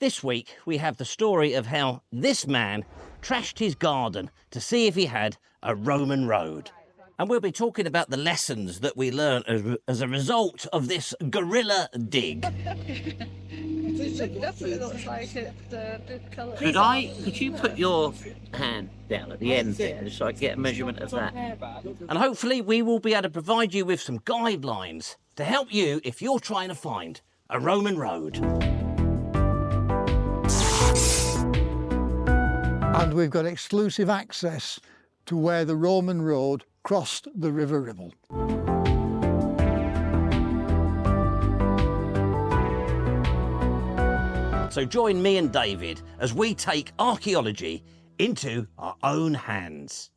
This week, we have the story of how this man trashed his garden to see if he had a Roman road. And we'll be talking about the lessons that we learned as a result of this guerrilla dig. It definitely looks like it's a good colour. Could you put your hand down at the end there, so I get a measurement of that? And hopefully we will be able to provide you with some guidelines to help you if you're trying to find a Roman road. And we've got exclusive access to where the Roman road crossed the River Ribble. So join me and David as we take archaeology into our own hands.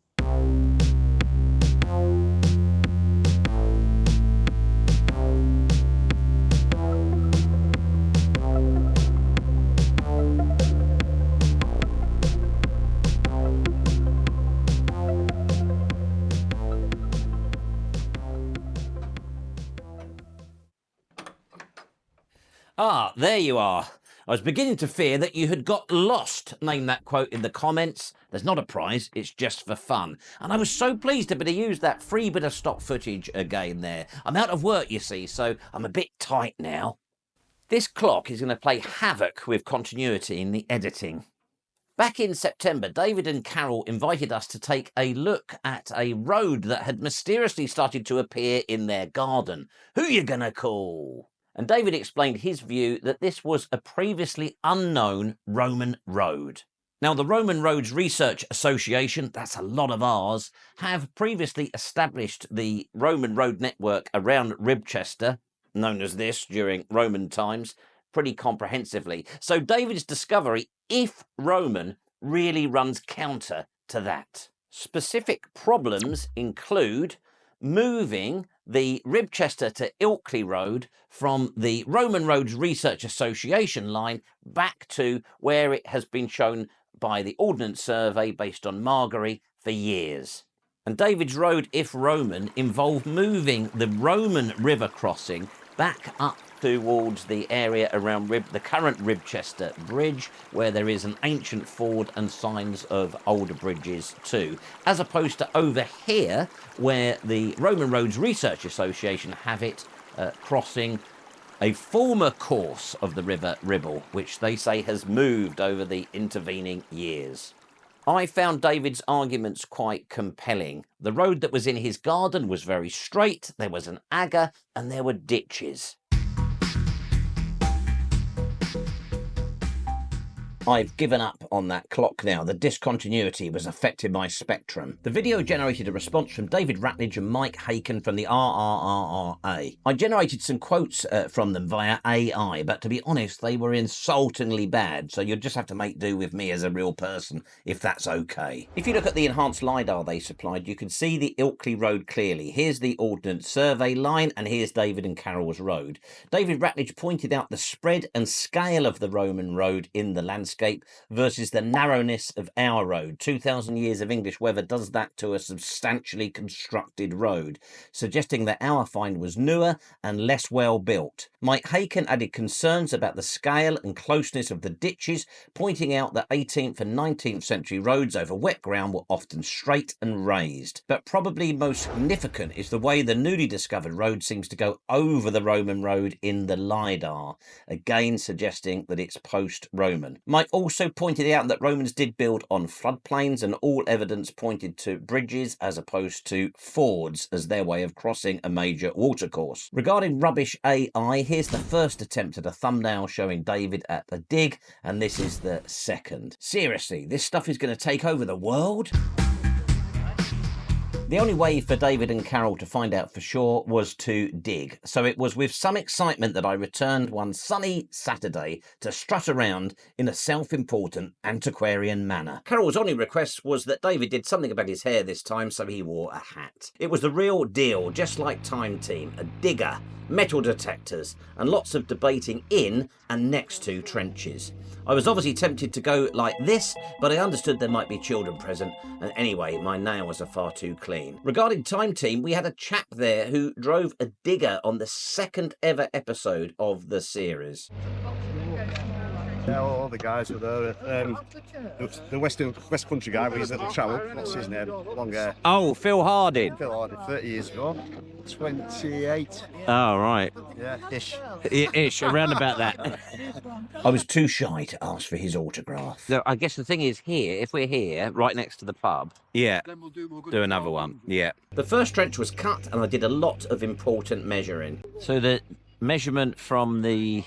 Ah, there you are. I was beginning to fear that you had got lost. Name that quote in the comments. There's not a prize, it's just for fun. And I was so pleased to be able to use that free bit of stock footage again there. I'm out of work, you see, so I'm a bit tight now. This clock is going to play havoc with continuity in the editing. Back in September, David and Carole invited us to take a look at a road that had mysteriously started to appear in their garden. Who you gonna call? And David explained his view that this was a previously unknown Roman road. Now, the Roman Roads Research Association, that's a lot of R's, have previously established the Roman road network around Ribchester, known as this during Roman times, pretty comprehensively. So David's discovery, if Roman, really runs counter to that. Specific problems include moving the Ribchester to Ilkley Road from the Roman Roads Research Association line back to where it has been shown by the Ordnance Survey based on Margery for years. And David's road, if Roman, involved moving the Roman river crossing back up towards the area around the current Ribchester Bridge, where there is an ancient ford and signs of older bridges too, as opposed to over here, where the Roman Roads Research Association have it crossing a former course of the River Ribble, which they say has moved over the intervening years. I found David's arguments quite compelling. The road that was in his garden was very straight, there was an agger, and there were ditches. I've given up on that clock now. The discontinuity was affecting my spectrum. The video generated a response from David Ratledge and Mike Haken from the RRRRA. I generated some quotes from them via AI, but to be honest, they were insultingly bad, so you'll just have to make do with me as a real person, if that's okay. If you look at the enhanced lidar they supplied, you can see the Ilkley Road clearly. Here's the Ordnance Survey line, and here's David and Carole's road. David Ratledge pointed out the spread and scale of the Roman road in the landscape versus the narrowness of our road. 2,000 years of English weather does that to a substantially constructed road, suggesting that our find was newer and less well built. Mike Haken added concerns about the scale and closeness of the ditches, pointing out that 18th and 19th century roads over wet ground were often straight and raised. But probably most significant is the way the newly discovered road seems to go over the Roman road in the lidar, again suggesting that it's post-Roman. Mike also pointed out that Romans did build on floodplains, and all evidence pointed to bridges as opposed to fords as their way of crossing a major watercourse. Regarding rubbish AI, here's the first attempt at a thumbnail showing David at the dig, and this is the second. Seriously, this stuff is going to take over the world? The only way for David and Carole to find out for sure was to dig, so it was with some excitement that I returned one sunny Saturday to strut around in a self-important antiquarian manner. Carole's only request was that David did something about his hair this time, so he wore a hat. It was the real deal, just like Time Team, a digger, metal detectors, and lots of debating in and next to trenches. I was obviously tempted to go like this, but I understood there might be children present, and anyway, my nails are far too clean. Regarding Time Team, we had a chap there who drove a digger on the second ever episode of the series. Yeah, all the guys were there. The West Country guy, he's at the travel. What's his name? Long hair. Oh, Phil Harding. Phil Harding, 30 years ago. 28. Oh, right. Yeah, ish. Ish, around about that. I was too shy to ask for his autograph. So I guess the thing is here, if we're here, right next to the pub, yeah, do another one, yeah. The first trench was cut and I did a lot of important measuring. So the measurement from the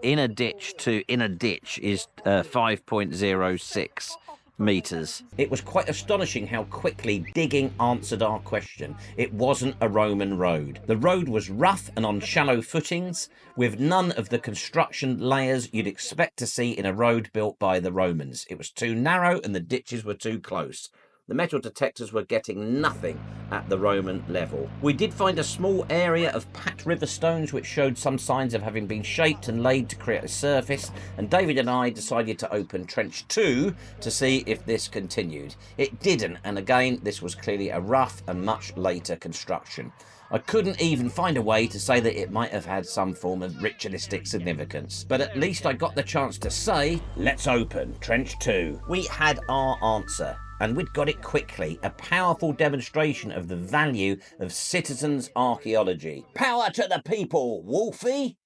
inner ditch to inner ditch is 5.06 metres. It was quite astonishing how quickly digging answered our question. It wasn't a Roman road. The road was rough and on shallow footings, with none of the construction layers you'd expect to see in a road built by the Romans. It was too narrow and the ditches were too close. The metal detectors were getting nothing at the Roman level. We did find a small area of pat river stones which showed some signs of having been shaped and laid to create a surface, and David and I decided to open trench 2 to see if this continued. It didn't, and again this was clearly a rough and much later construction. I couldn't even find a way to say that it might have had some form of ritualistic significance, but at least I got the chance to say, let's open trench 2. We had our answer. And we'd got it quickly, a powerful demonstration of the value of citizens' archaeology. Power to the people, Wolfie!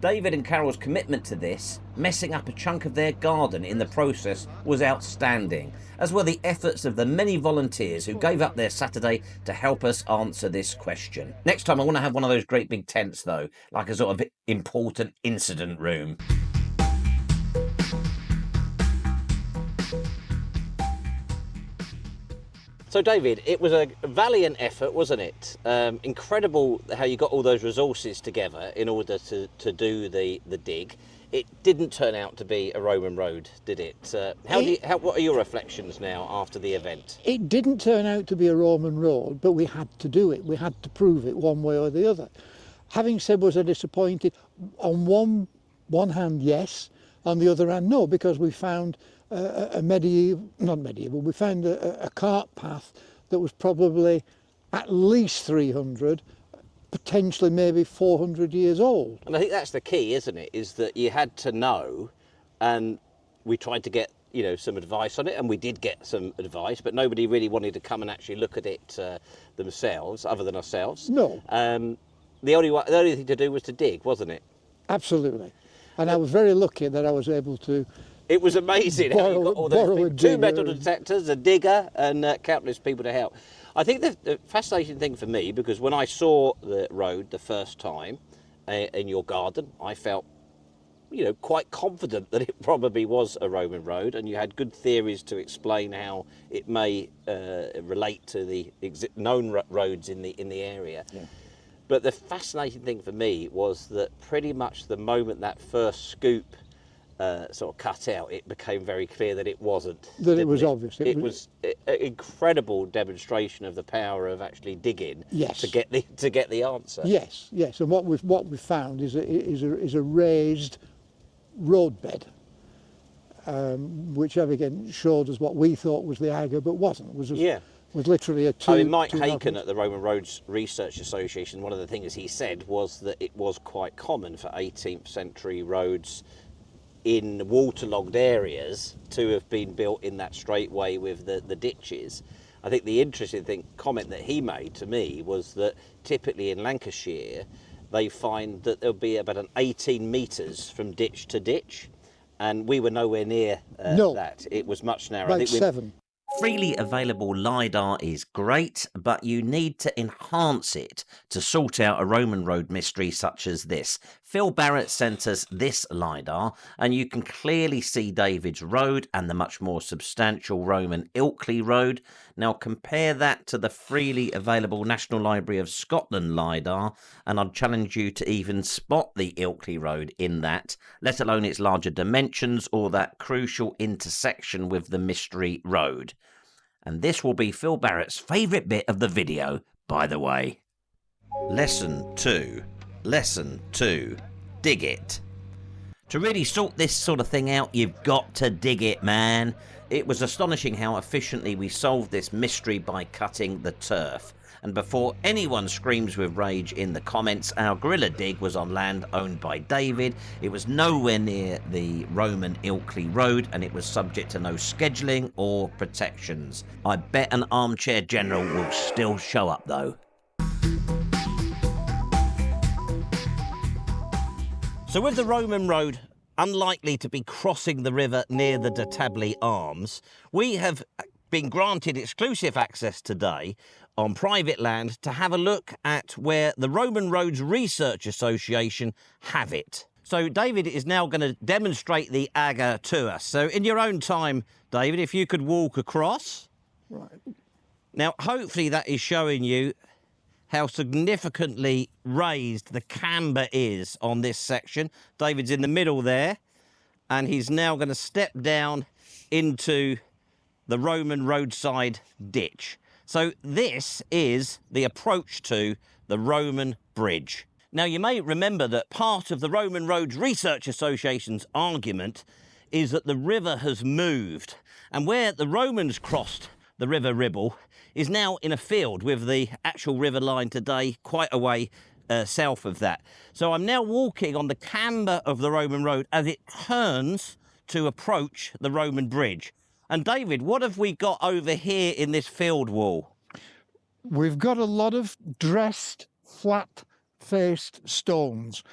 David and Carole's commitment to this, messing up a chunk of their garden in the process, was outstanding, as were the efforts of the many volunteers who gave up their Saturday to help us answer this question. Next time I want to have one of those great big tents though, like a sort of important incident room. So David, it was a valiant effort, wasn't it? Incredible how you got all those resources together in order to do the dig. It didn't turn out to be a Roman road, did it? What are your reflections now after the event? It didn't turn out to be a Roman road, but we had to do it. We had to prove it one way or the other. Having said, was I disappointed? On one hand, yes. On the other hand, no, because we found we found a cart path that was probably at least 300, potentially maybe 400 years old. And I think that's the key, isn't it? Is that you had to know, and we tried to get some advice on it, and we did get some advice, but nobody really wanted to come and actually look at it themselves, other than ourselves. No. The only thing to do was to dig, wasn't it? Absolutely. And I was very lucky that I was able to. It was amazing how you got all those people, 2 metal detectors, a digger, and countless people to help. I think the fascinating thing for me, because when I saw the road the first time in your garden, I felt, quite confident that it probably was a Roman road, and you had good theories to explain how it may relate to the known roads in the area. Yeah. But the fascinating thing for me was that pretty much the moment that first scoop sort of cut out, it became very clear that it wasn't. That it was obvious. It was an incredible demonstration of the power of actually digging. Yes. To get the answer. Yes, yes. And what we found is a raised roadbed, which again showed us what we thought was the agger, but wasn't. It was was literally a two. I mean, Mike Haken at the Roman Roads Research Association, one of the things he said was that it was quite common for 18th century roads in waterlogged areas to have been built in that straight way with the ditches. I think the interesting comment that he made to me was that typically in Lancashire they find that there'll be about an 18 metres from ditch to ditch, and we were nowhere near that. It was much narrower. Like 7. Freely available lidar is great, but you need to enhance it to sort out a Roman road mystery such as this. Phil Barrett sent us this lidar, and you can clearly see David's road and the much more substantial Roman Ilkley Road. Now compare that to the freely available National Library of Scotland lidar, and I'd challenge you to even spot the Ilkley Road in that, let alone its larger dimensions or that crucial intersection with the mystery road. And this will be Phil Barrett's favourite bit of the video, by the way. Lesson 2. Lesson 2. Dig it. To really sort this sort of thing out, you've got to dig it, man. It was astonishing how efficiently we solved this mystery by cutting the turf. And before anyone screams with rage in the comments, our gorilla dig was on land owned by David. It was nowhere near the Roman Ilkley Road, and it was subject to no scheduling or protections. I bet an armchair general will still show up though. So with the Roman road unlikely to be crossing the river near the de Tably Arms, we have been granted exclusive access today on private land to have a look at where the Roman Roads Research Association have it. So David is now going to demonstrate the agger to us. So in your own time, David, if you could walk across. Right. Now, hopefully that is showing you how significantly raised the camber is on this section. David's in the middle there, and he's now going to step down into the Roman roadside ditch. So this is the approach to the Roman bridge. Now, you may remember that part of the Roman Roads Research Association's argument is that the river has moved, and where the Romans crossed the River Ribble is now in a field with the actual river line today quite a way south of that. So I'm now walking on the camber of the Roman road as it turns to approach the Roman bridge. And David, what have we got over here in this field wall? We've got a lot of dressed, flat-faced stones.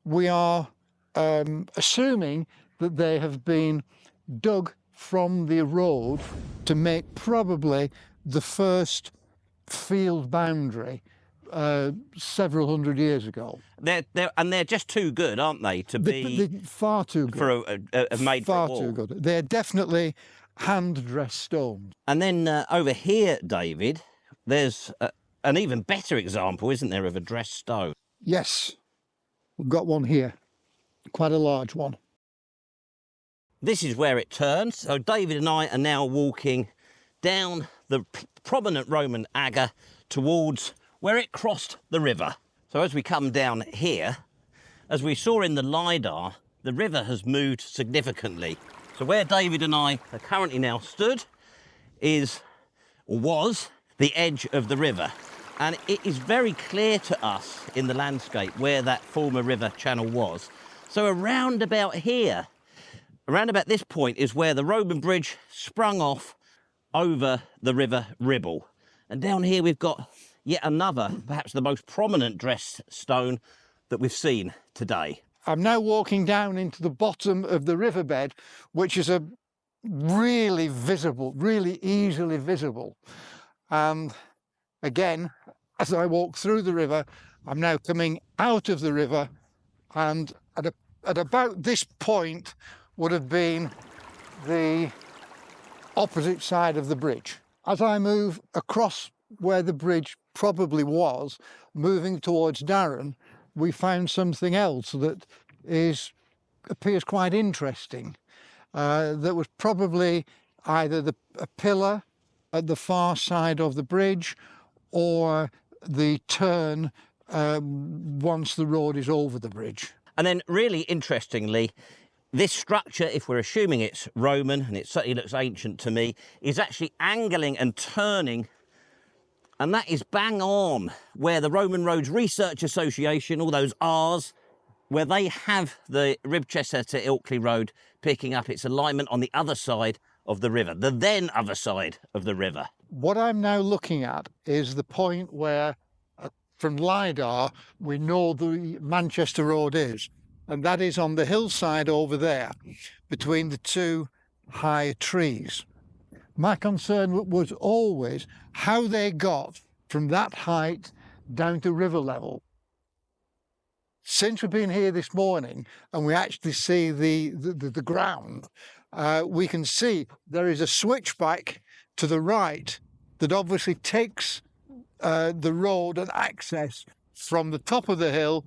We are assuming that they have been dug from the road to make probably the first field boundary several hundred years ago. They're just too good, aren't they, to be They're far too good. for a made Far for a wall. too good. They're definitely hand-dressed stones. And then over here, David, there's an even better example, isn't there, of a dressed stone? Yes, we've got one here, quite a large one. This is where it turns. So David and I are now walking down the prominent Roman agger towards where it crossed the river. So as we come down here, as we saw in the lidar, the river has moved significantly. So where David and I are currently now stood was the edge of the river. And it is very clear to us in the landscape where that former river channel was. So around about here, around about this point is where the Roman bridge sprung off over the River Ribble. And down here we've got yet another, perhaps the most prominent dressed stone that we've seen today. I'm now walking down into the bottom of the riverbed, which is a really visible, really easily visible. And again, as I walk through the river, I'm now coming out of the river, and at about this point would have been the opposite side of the bridge. As I move across where the bridge probably was, moving towards Darren, we found something else that appears quite interesting. That was probably either a pillar at the far side of the bridge or the turn once the road is over the bridge. And then really interestingly, this structure, if we're assuming it's Roman, and it certainly looks ancient to me, is actually angling and turning, and that is bang on where the Roman Roads Research Association, all those R's, where they have the Ribchester to Ilkley Road picking up its alignment on the other side of the river, the then other side of the river. What I'm now looking at is the point where, from lidar, we know the Manchester Road is. And that is on the hillside over there, between the two high trees. My concern was always how they got from that height down to river level. Since we've been here this morning and we actually see the ground, we can see there is a switchback to the right that obviously takes the road and access from the top of the hill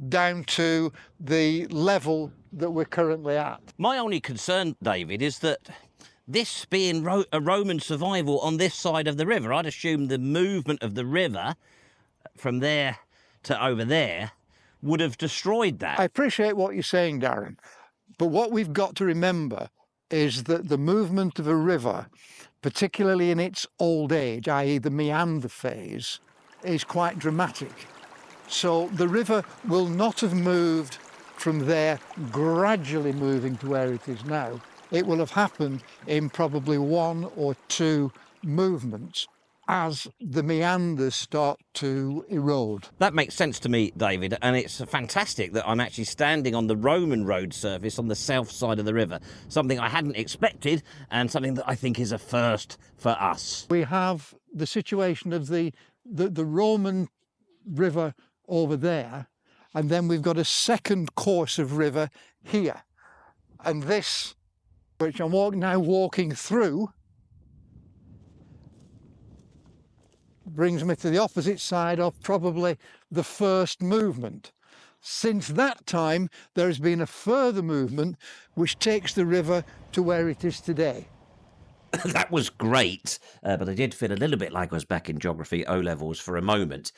down to the level that we're currently at. My only concern, David, is that this being a Roman survival on this side of the river, I'd assume the movement of the river from there to over there would have destroyed that. I appreciate what you're saying, Darren, but what we've got to remember is that the movement of a river, particularly in its old age, i.e. the meander phase, is quite dramatic. So the river will not have moved from there, gradually moving to where it is now. It will have happened in probably one or two movements as the meanders start to erode. That makes sense to me, David, and it's fantastic that I'm actually standing on the Roman road surface on the south side of the river, something I hadn't expected and something that I think is a first for us. We have the situation of the Roman river over there, and then we've got a second course of river here. And this, which I'm now walking through, brings me to the opposite side of probably the first movement. Since that time, there has been a further movement which takes the river to where it is today. That was great, but I did feel a little bit like I was back in geography O-levels for a moment.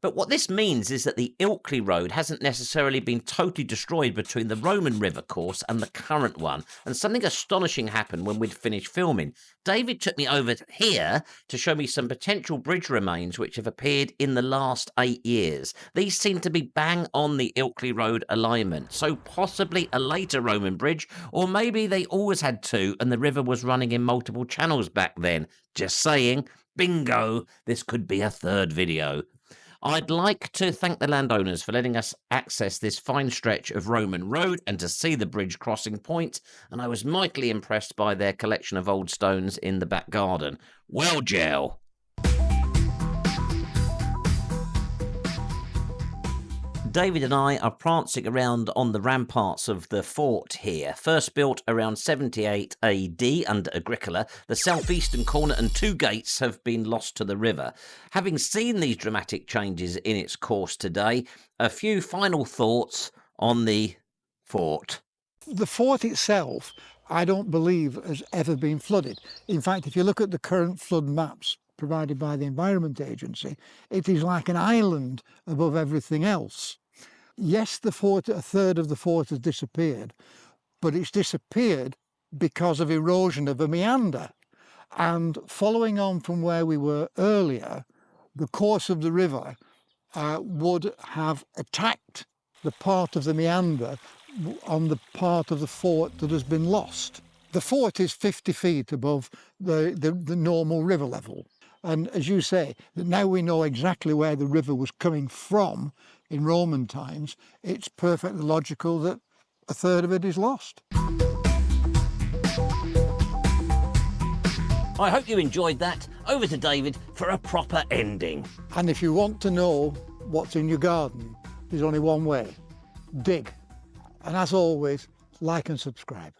But what this means is that the Ilkley Road hasn't necessarily been totally destroyed between the Roman River course and the current one, and something astonishing happened when we'd finished filming. David took me over here to show me some potential bridge remains which have appeared in the last 8 years. These seem to be bang on the Ilkley Road alignment, so possibly a later Roman bridge, or maybe they always had two and the river was running in multiple channels back then. Just saying, bingo, this could be a third video. I'd like to thank the landowners for letting us access this fine stretch of Roman road and to see the bridge crossing point, and I was mightily impressed by their collection of old stones in the back garden. Well, Gel. David and I are prancing around on the ramparts of the fort here. First built around 78 AD under Agricola, the southeastern corner and two gates have been lost to the river. Having seen these dramatic changes in its course today, a few final thoughts on the fort. The fort itself, I don't believe, has ever been flooded. In fact, if you look at the current flood maps provided by the Environment Agency, it is like an island above everything else. Yes, the fort, a third of the fort has disappeared, but it's disappeared because of erosion of a meander. And following on from where we were earlier, the course of the river would have attacked the part of the meander on the part of the fort that has been lost. The fort is 50 feet above the normal river level. And as you say, that now we know exactly where the river was coming from in Roman times, it's perfectly logical that a third of it is lost. I hope you enjoyed that. Over to David for a proper ending. And if you want to know what's in your garden, there's only one way: dig. And as always, like and subscribe.